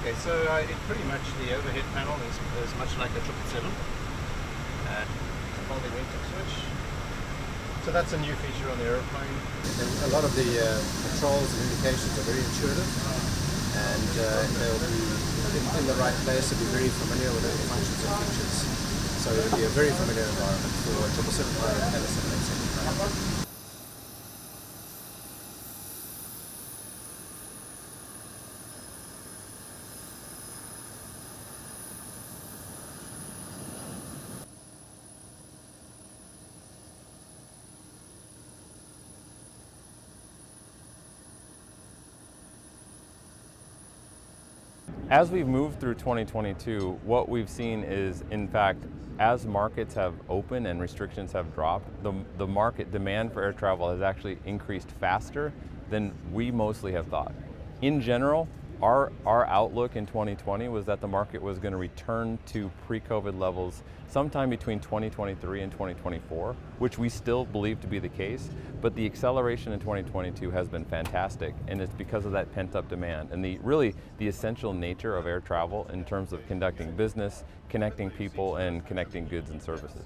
Okay, so pretty much the overhead panel is much like a 777. Holding wingtip switch. So that's a new feature on the aeroplane. And a lot of the controls and indications are very intuitive, and they'll be in the right place. They'll be very familiar with the functions and features. So it'll be a very familiar environment for a 777 pilot and a 787 pilot. As we've moved through 2022, what we've seen is, in fact, as markets have opened and restrictions have dropped, the market demand for air travel has actually increased faster than we mostly have thought. In general, our outlook in 2020 was that the market was going to return to pre-COVID levels sometime between 2023 and 2024, which we still believe to be the case, but the acceleration in 2022 has been fantastic, and it's because of that pent-up demand and the essential nature of air travel in terms of conducting business, connecting people, and connecting goods and services.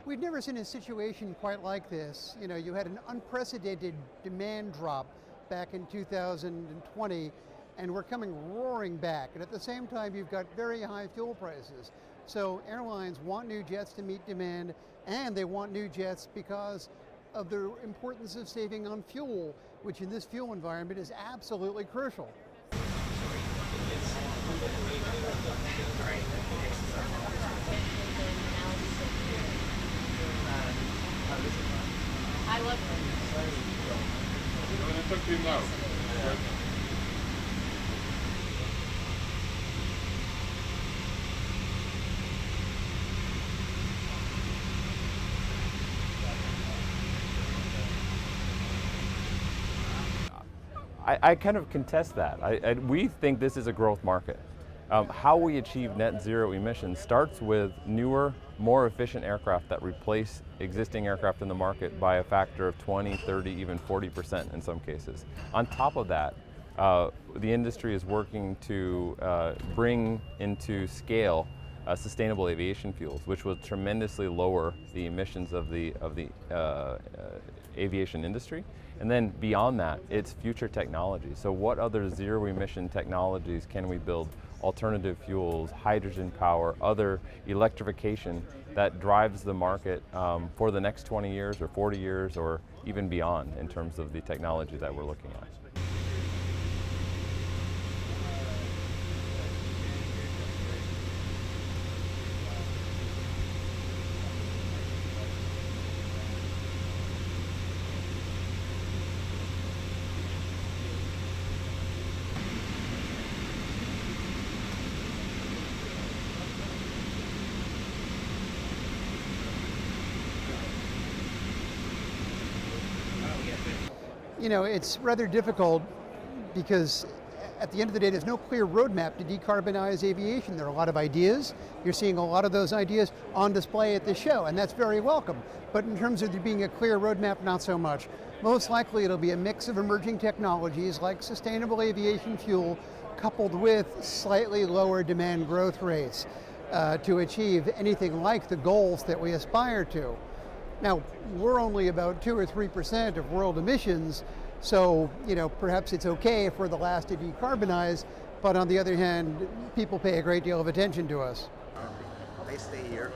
We've never seen a situation quite like this. You know, you had an unprecedented demand drop back in 2020, and we're coming roaring back. And at the same time, you've got very high fuel prices. So airlines want new jets to meet demand, and they want new jets because of the importance of saving on fuel, which in this fuel environment is absolutely crucial. I love I kind of contest that. We think this is a growth market. How we achieve net zero emissions starts with newer, more efficient aircraft that replace existing aircraft in the market by a factor of 20, 30, even 40% in some cases. On top of that, the industry is working to bring into scale sustainable aviation fuels, which will tremendously lower the emissions of the aviation industry. And then beyond that, it's future technology. So what other zero emission technologies can we build? Alternative fuels, hydrogen power, other electrification that drives the market for the next 20 years or 40 years or even beyond in terms of the technology that we're looking at. You know, it's rather difficult because at the end of the day, there's no clear roadmap to decarbonize aviation. There are a lot of ideas. You're seeing a lot of those ideas on display at the show, and that's very welcome. But in terms of there being a clear roadmap, not so much. Most likely it'll be a mix of emerging technologies like sustainable aviation fuel coupled with slightly lower demand growth rates to achieve anything like the goals that we aspire to. Now, we're only about 2 or 3% of world emissions, so perhaps it's okay if we're the last to decarbonize, but on the other hand, people pay a great deal of attention to us. They stay here.